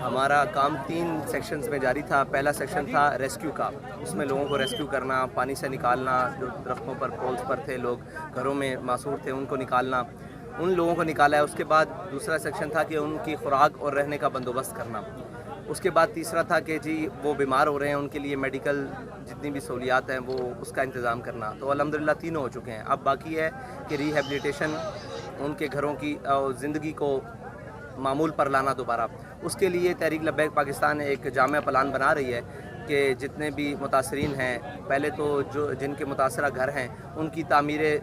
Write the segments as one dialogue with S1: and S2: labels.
S1: ہمارا کام 3 سیکشنز میں جاری تھا۔ پہلا سیکشن تھا ریسکیو کا، اس میں لوگوں کو ریسکیو کرنا، پانی سے نکالنا، جو درختوں پر پولز پر تھے، لوگ گھروں میں معصور تھے، ان کو نکالنا، ان لوگوں کو نکالا ہے۔ اس کے بعد دوسرا سیکشن تھا کہ ان کی خوراک اور رہنے کا بندوبست کرنا۔ اس کے بعد تیسرا تھا کہ جی وہ بیمار ہو رہے ہیں، ان کے لیے میڈیکل جتنی بھی سہولیات ہیں وہ اس کا انتظام کرنا۔ تو الحمدللہ تینوں ہو چکے ہیں۔ اب باقی ہے کہ ریہیبلیٹیشن، ان کے گھروں کی زندگی کو معمول پر لانا دوبارہ۔ اس کے لیے تحریک لبیک پاکستان ایک جامع پلان بنا رہی ہے کہ جتنے بھی متاثرین ہیں، پہلے تو جن کے متاثرہ گھر ہیں ان کی تعمیریں،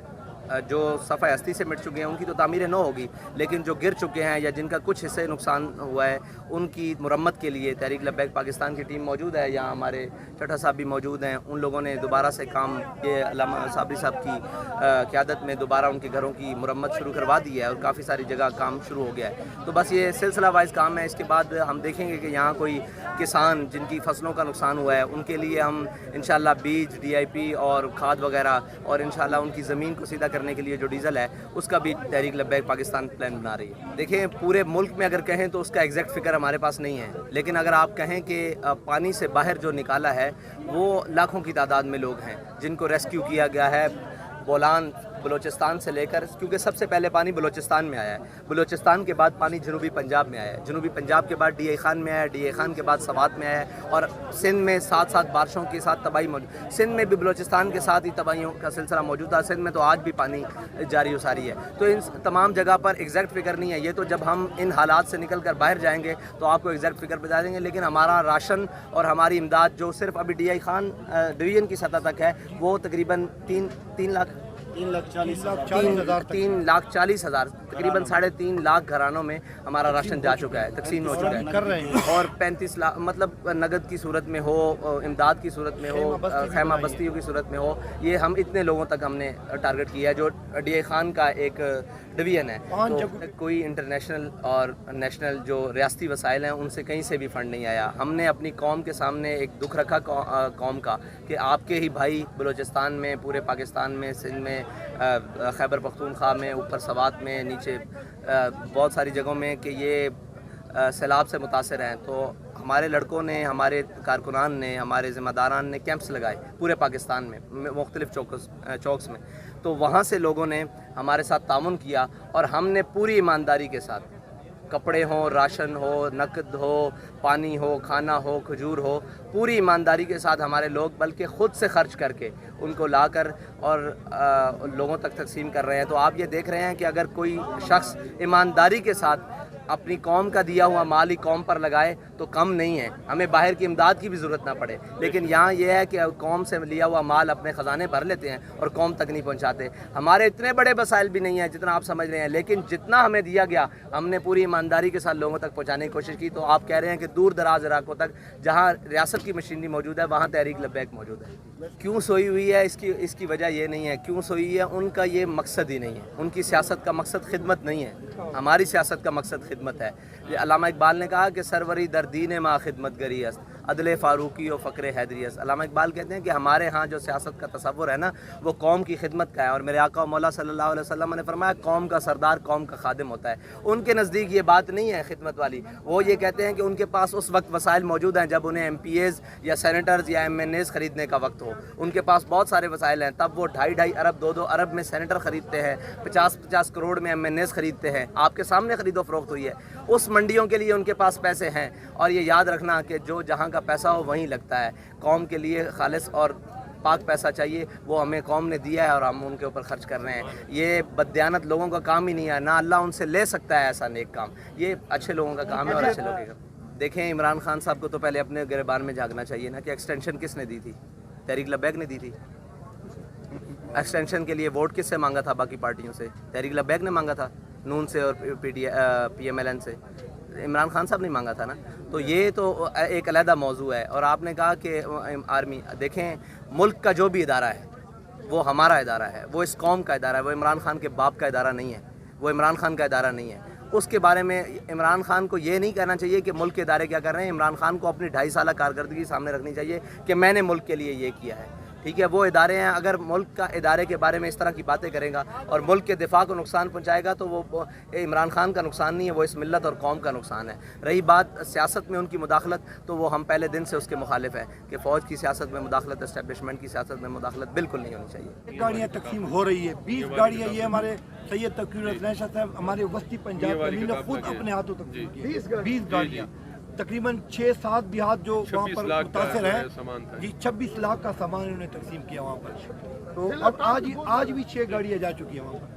S1: جو صفحہ ہستی سے مٹ چکے ہیں ان کی تو تعمیریں نہ ہوگی، لیکن جو گر چکے ہیں یا جن کا کچھ حصے نقصان ہوا ہے ان کی مرمت کے لیے تحریک لبیک پاکستان کی ٹیم موجود ہے۔ یہاں ہمارے چٹھا صاحب بھی موجود ہیں، ان لوگوں نے دوبارہ سے کام، یہ علامہ صابری صاحب کی قیادت میں دوبارہ ان کے گھروں کی مرمت شروع کروا دی ہے اور کافی ساری جگہ کام شروع ہو گیا ہے۔ تو بس یہ سلسلہ وائز کام ہے۔ اس کے بعد ہم دیکھیں گے کہ یہاں کوئی کسان جن کی فصلوں کا نقصان ہوا ہے ان کے لیے ہم انشاءاللہ بیج، ڈی آئی پی اور کھاد وغیرہ، اور انشاءاللہ ان کی زمین کو سیدھا کرنے کے لیے جو ڈیزل ہے اس کا بھی تحریک لبیک پاکستان پلان بنا رہی ہے۔ دیکھیں پورے ملک میں اگر کہیں تو اس کا ایگزیکٹ فگر ہمارے پاس نہیں ہے، لیکن اگر آپ کہیں کہ پانی سے باہر جو نکالا ہے وہ لاکھوں کی تعداد میں لوگ ہیں جن کو ریسکیو کیا گیا ہے۔ بولان بلوچستان سے لے کر، کیونکہ سب سے پہلے پانی بلوچستان میں آیا ہے، بلوچستان کے بعد پانی جنوبی پنجاب میں آیا ہے، جنوبی پنجاب کے بعد ڈی اے خان میں آیا ہے، ڈی اے خان کے بعد سوات میں آیا ہے، اور سندھ میں ساتھ ساتھ بارشوں کے ساتھ تباہی موجود، سندھ میں بھی بلوچستان کے ساتھ ہی تباہیوں کا سلسلہ موجود تھا۔ سندھ میں تو آج بھی پانی جاری و ساری ہے۔ تو ان تمام جگہ پر ایگزیکٹ فگر نہیں ہے، یہ تو جب ہم ان حالات سے نکل کر باہر جائیں گے تو آپ کو ایگزیکٹ فگر بتا دیں گے، لیکن ہمارا راشن اور ہماری امداد جو صرف ابھی ڈی اے خان ڈویژن کی سطح تک ہے وہ تقریباً 3,40,000 تقریباً 3.5 لاکھ گھرانوں میں ہمارا راشن جا چکا ہے، تقسیم ہو چکا ہے، اور 35 لاکھ مطلب نقد کی صورت میں ہو، امداد کی صورت میں ہو، خیمہ بستیوں کی صورت میں ہو، یہ ہم اتنے لوگوں تک ہم نے ٹارگٹ کیا ہے جو ڈی اے خان کا ایک ڈویژن ہے۔ تو کوئی انٹرنیشنل اور نیشنل جو ریاستی وسائل ہیں ان سے کہیں سے بھی فنڈ نہیں آیا۔ ہم نے اپنی قوم کے سامنے ایک دکھ رکھا قوم کا کہ آپ کے ہی بھائی بلوچستان میں، پورے پاکستان میں، سندھ میں، خیبر پختونخوا میں، اوپر سوات میں، نیچے بہت ساری جگہوں میں کہ یہ سیلاب سے متاثر ہیں۔ تو ہمارے لڑکوں نے، ہمارے کارکنان نے، ہمارے ذمہ داران نے کیمپس لگائے پورے پاکستان میں، مختلف چوکس میں، تو وہاں سے لوگوں نے ہمارے ساتھ تعاون کیا اور ہم نے پوری ایمانداری کے ساتھ، کپڑے ہوں، راشن ہو، نقد ہو، پانی ہو، کھانا ہو، کھجور ہو، پوری ایمانداری کے ساتھ ہمارے لوگ بلکہ خود سے خرچ کر کے ان کو لا کر اور لوگوں تک تقسیم کر رہے ہیں۔ تو آپ یہ دیکھ رہے ہیں کہ اگر کوئی شخص ایمانداری کے ساتھ اپنی قوم کا دیا ہوا مال ہی قوم پر لگائے تو کم نہیں ہے، ہمیں باہر کی امداد کی بھی ضرورت نہ پڑے، لیکن یہاں یہ ہے کہ قوم سے لیا ہوا مال اپنے خزانے بھر لیتے ہیں اور قوم تک نہیں پہنچاتے۔ ہمارے اتنے بڑے وسائل بھی نہیں ہیں جتنا آپ سمجھ رہے ہیں، لیکن جتنا ہمیں دیا گیا ہم نے پوری ایمانداری کے ساتھ لوگوں تک پہنچانے کی کوشش کی۔ تو آپ کہہ رہے ہیں کہ دور دراز علاقوں تک جہاں ریاست کی مشینری موجود ہے وہاں تحریک لبیک موجود ہے۔ کیوں سوئی ہوئی ہے، اس کی وجہ یہ نہیں ہے کیوں سوئی ہے، ان کا یہ مقصد ہی نہیں ہے، ان کی سیاست کا مقصد خدمت نہیں ہے، ہماری سیاست کا مقصد خدمت ہے۔ علامہ اقبال نے کہا کہ سروری در دین ما خدمت گری است، عدل فاروقی و فقر حیدری است۔ علامہ اقبال کہتے ہیں کہ ہمارے ہاں جو سیاست کا تصور ہے نا وہ قوم کی خدمت کا ہے، اور میرے آقا و مولا صلی اللہ علیہ وسلم نے فرمایا قوم کا سردار قوم کا خادم ہوتا ہے۔ ان کے نزدیک یہ بات نہیں ہے خدمت والی، وہ یہ کہتے ہیں کہ ان کے پاس اس وقت وسائل موجود ہیں جب انہیں ایم پی ایز یا سینیٹرز یا ایم این ایز خریدنے کا وقت ہو، ان کے پاس بہت سارے وسائل ہیں، تب وہ 2.5 ارب 2 ارب میں سینیٹر خریدتے ہیں، 50 کروڑ میں ایم این ایز خریدتے ہیں، آپ کے سامنے خرید و فروخت ہوئی ہے۔ اس منڈیوں کے لیے ان کے پاس پیسے ہیں، اور یہ یاد رکھنا کہ جو جہاں کا پیسہ ہو وہیں لگتا ہے۔ قوم کے لیے خالص اور پاک پیسہ چاہیے، وہ ہمیں قوم نے دیا ہے اور ہم ان کے اوپر خرچ کر رہے ہیں۔ یہ بددیانت لوگوں کا کام ہی نہیں ہے، نہ اللہ ان سے لے سکتا ہے ایسا نیک کام، یہ اچھے لوگوں کا کام ہے اور اچھے لوگوں کا۔ دیکھیں عمران خان صاحب کو تو پہلے اپنے گریبان میں جھانکنا چاہیے نا کہ ایکسٹینشن کس نے دی تھی؟ تحریک لبیک نے دی تھی۔ ایکسٹینشن کے لیے ووٹ کس سے مانگا تھا؟ باقی پارٹیوں سے تحریک لبیک نے مانگا تھا، نون سے اور پی ایم ایل این سے، عمران خان صاحب نے مانگا تھا نا۔ تو یہ تو ایک علیحدہ موضوع ہے۔ اور آپ نے کہا کہ آرمی، دیکھیں ملک کا جو بھی ادارہ ہے وہ ہمارا ادارہ ہے، وہ اس قوم کا ادارہ ہے، وہ عمران خان کے باپ کا ادارہ نہیں ہے، وہ عمران خان کا ادارہ نہیں ہے۔ اس کے بارے میں عمران خان کو یہ نہیں کہنا چاہیے کہ ملک کے ادارے کیا کر رہے ہیں، عمران خان کو اپنی 2.5 سالہ کارکردگی سامنے رکھنی چاہیے کہ میں نے ملک کے لیے یہ کیا ہے۔ ٹھیک ہے، وہ ادارے ہیں، اگر ملک کا ادارے کے بارے میں اس طرح کی باتیں کرے گا اور ملک کے دفاع کو نقصان پہنچائے گا تو وہ عمران خان کا نقصان نہیں ہے، وہ اس ملت اور قوم کا نقصان ہے۔ رہی بات سیاست میں ان کی مداخلت، تو وہ ہم پہلے دن سے اس کے مخالف ہیں کہ فوج کی سیاست میں مداخلت، اسٹیبلشمنٹ کی سیاست میں مداخلت بالکل نہیں ہونی چاہیے۔
S2: گاڑیاں تقسیم ہو رہی ہے، 20 گاڑیاں یہ ہمارے سید تقی الرحمن شاہ صاحب ہمارے وسطی پنجاب نے خود اپنے ہاتھوں تقسیم کی، 20 گاڑیاں تقریباً 6-7 دیہات جو وہاں پر متاثر ہیں، جی 26 لاکھ کا سامان انہوں نے تقسیم کیا وہاں پر، تو اب آج بھی 6 گاڑیاں جا چکی ہیں وہاں پر۔